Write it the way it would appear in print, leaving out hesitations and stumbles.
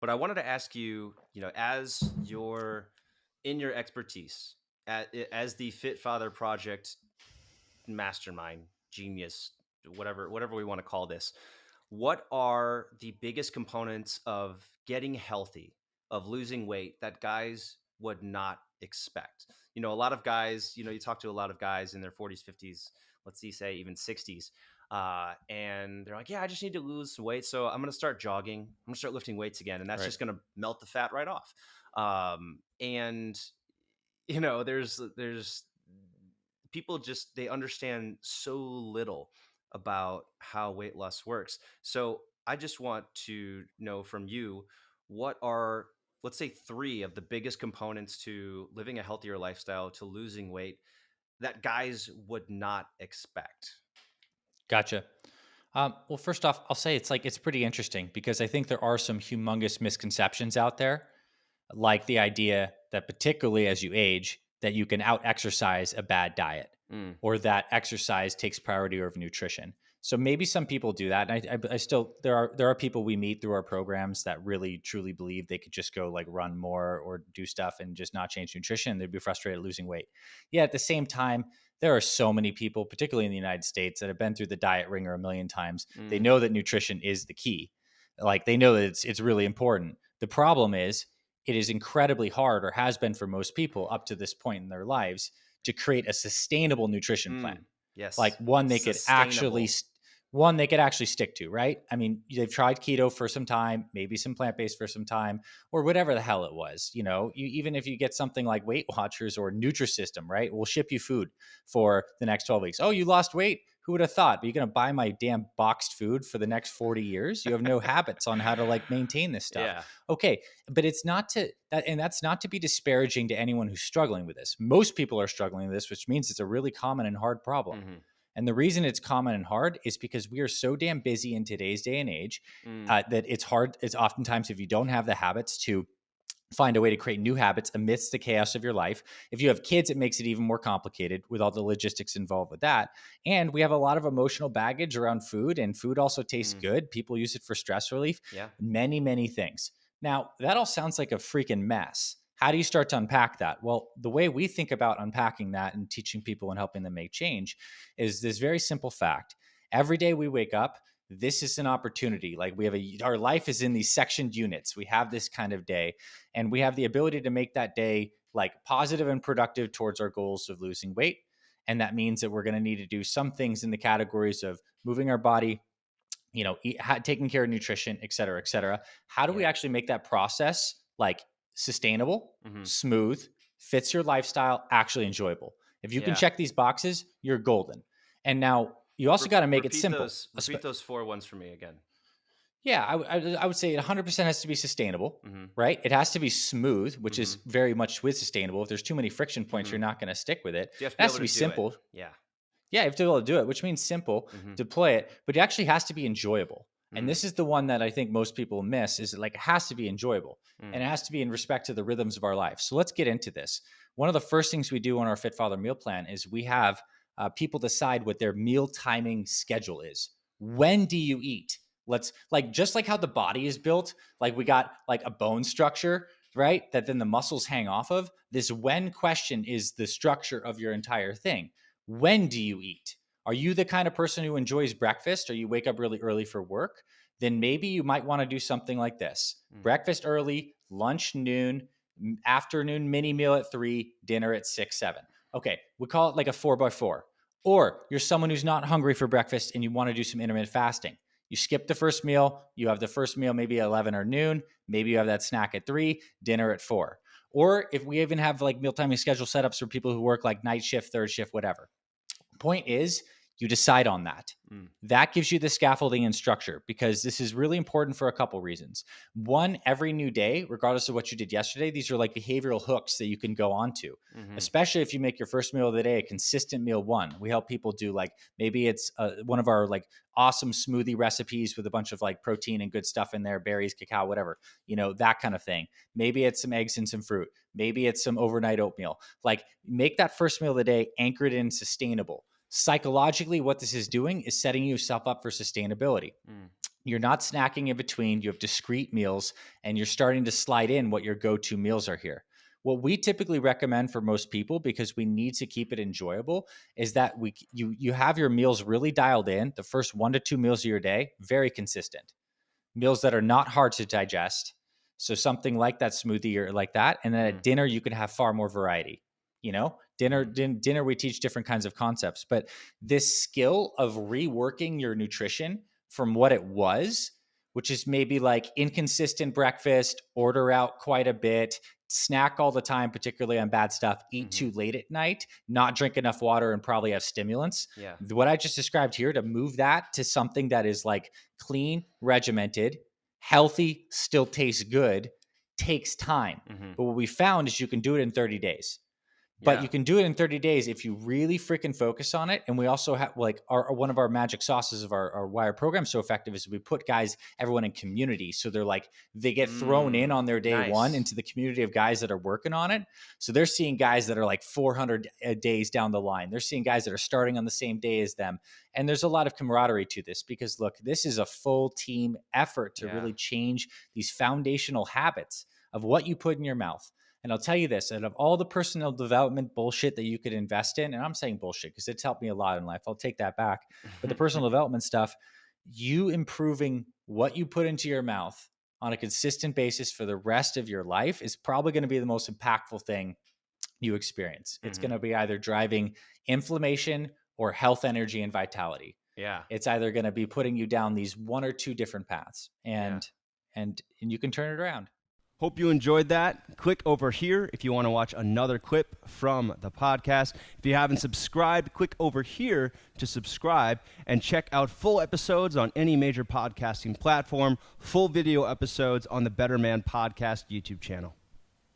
But I wanted to ask you, as in your expertise, as the Fit Father Project mastermind, genius, whatever we want to call this, what are the biggest components of getting healthy, of losing weight that guys would not expect? A lot of guys, you talk to a lot of guys in their 40s, 50s, let's see, say even 60s, and they're like, yeah, I just need to lose some weight. So I'm going to start jogging. I'm going to start lifting weights again. And that's Right. just going to melt the fat right off. And there's people just they understand so little about how weight loss works. So I just want to know from you, what are, let's say, three of the biggest components to living a healthier lifestyle, to losing weight, that guys would not expect. Gotcha. Well, first off, I'll say it's pretty interesting because I think there are some humongous misconceptions out there, like the idea that particularly as you age, that you can out exercise a bad diet, Mm, or that exercise takes priority over nutrition. So maybe some people do that. And I still, there are people we meet through our programs that really truly believe they could just go like run more or do stuff and just not change nutrition. They'd be frustrated losing weight. Yeah. At the same time, there are so many people, particularly in the United States, that have been through the diet ringer a million times. They mm, know that nutrition is the key. Like they know that it's really important. The problem is it is incredibly hard, or has been for most people up to this point in their lives, to create a sustainable nutrition plan, mm. like Yes, sustainable. one they could actually stick to, right? I mean, they've tried keto for some time, maybe some plant-based for some time, or whatever the hell it was. Even if you get something like Weight Watchers or Nutrisystem, right? We'll ship you food for the next 12 weeks. Oh, you lost weight? Who would have thought? But you're going to buy my damn boxed food for the next 40 years? You have no habits on how to like maintain this stuff. Yeah. Okay, but it's not to that, and that's not to be disparaging to anyone who's struggling with this. Most people are struggling with this, which means it's a really common and hard problem. Hmm. And the reason it's common and hard is because we are so damn busy in today's day and age, Mm, that it's hard. It's oftentimes, if you don't have the habits to find a way to create new habits amidst the chaos of your life. If you have kids, it makes it even more complicated with all the logistics involved with that. And we have a lot of emotional baggage around food, and food also tastes mm, good. People use it for stress relief, yeah. many, many things. Now, that all sounds like a freaking mess. How do you start to unpack that? Well, the way we think about unpacking that and teaching people and helping them make change is this very simple fact. Every day we wake up, this is an opportunity. Like our life is in these sectioned units. We have this kind of day, and we have the ability to make that day like positive and productive towards our goals of losing weight. And that means that we're going to need to do some things in the categories of moving our body, taking care of nutrition, et cetera, et cetera. How do we Yeah. actually make that process like sustainable, Hmm. smooth, fits your lifestyle, actually enjoyable? If you can Yeah. check these boxes, you're golden. And now you also got to make it Repeat simple. those four ones for me again. Yeah, I would say it 100% has to be sustainable, Hmm. right? It has to be smooth, which is Hmm. very much with sustainable. If there's too many friction points, Hmm. you're not going to stick with it. So you have to It be has able to to be do it. simple. Yeah. Yeah, you have to be able to do it, which means simple, Hmm. deploy it, but it actually has to be enjoyable. And Mm, this is the one that I think most people miss, is like it has to be enjoyable, and mm, it has to be in respect to the rhythms of our life. So let's get into this. One of the first things we do on our Fit Father meal plan is we have people decide what their meal timing schedule is. When do you eat? Let's like, just like how the body is built, like we got like a bone structure, right? That then the muscles hang off of. This when question is the structure of your entire thing. When do you eat? Are you the kind of person who enjoys breakfast, or you wake up really early for work? Then maybe you might want to do something like this: mm. breakfast early, lunch noon, afternoon mini meal at 3, dinner at 6, 7. Okay, we call it like a 4x4. Or you're someone who's not hungry for breakfast and you want to do some intermittent fasting. You skip the first meal, you have the first meal maybe at 11 or noon, maybe you have that snack at 3, dinner at 4. Or if we even have like meal timing schedule setups for people who work like night shift, third shift, whatever. Point is, you decide on that. Mm. That gives you the scaffolding and structure, because this is really important for a couple reasons. One, every new day, regardless of what you did yesterday, these are like behavioral hooks that you can go onto, Mhm. especially if you make your first meal of the day a consistent meal one. We help people do like, maybe it's one of our like awesome smoothie recipes with a bunch of like protein and good stuff in there, berries, cacao, whatever, that kind of thing. Maybe it's some eggs and some fruit. Maybe it's some overnight oatmeal. Like, make that first meal of the day anchored in sustainable. Psychologically, what this is doing is setting yourself up for sustainability. Mm. You're not snacking in between. You have discrete meals, and you're starting to slide in what your go-to meals are here. What we typically recommend for most people, because we need to keep it enjoyable, is that you have your meals really dialed in. The first 1 to 2 meals of your day, very consistent. Meals that are not hard to digest. So something like that smoothie or like that. And then at dinner, you can have far more variety. Dinner, we teach different kinds of concepts, but this skill of reworking your nutrition from what it was, which is maybe like inconsistent breakfast, order out quite a bit, snack all the time, particularly on bad stuff, eat too late at night, not drink enough water, and probably have stimulants. Yeah. What I just described here, to move that to something that is like clean, regimented, healthy, still tastes good, takes time. But what we found is you can do it in 30 days. But you can do it in 30 days if you really freaking focus on it. And we also have like one of our magic sauces of our why our program's so effective is we put everyone in community. So they get thrown in on their day one into the community of guys that are working on it. So they're seeing guys that are like 400 days down the line. They're seeing guys that are starting on the same day as them. And there's a lot of camaraderie to this because look, this is a full team effort to really change these foundational habits of what you put in your mouth. And I'll tell you this, out of all the personal development bullshit that you could invest in, and I'm saying bullshit because it's helped me a lot in life. I'll take that back. But the personal development stuff, you improving what you put into your mouth on a consistent basis for the rest of your life is probably going to be the most impactful thing you experience. It's going to be either driving inflammation or health, energy, and vitality. Yeah. It's either going to be putting you down these one or two different paths, and you can turn it around. Hope you enjoyed that. Click over here if you want to watch another clip from the podcast. If you haven't subscribed, click over here to subscribe and check out full episodes on any major podcasting platform, full video episodes on the Better Man Podcast YouTube channel.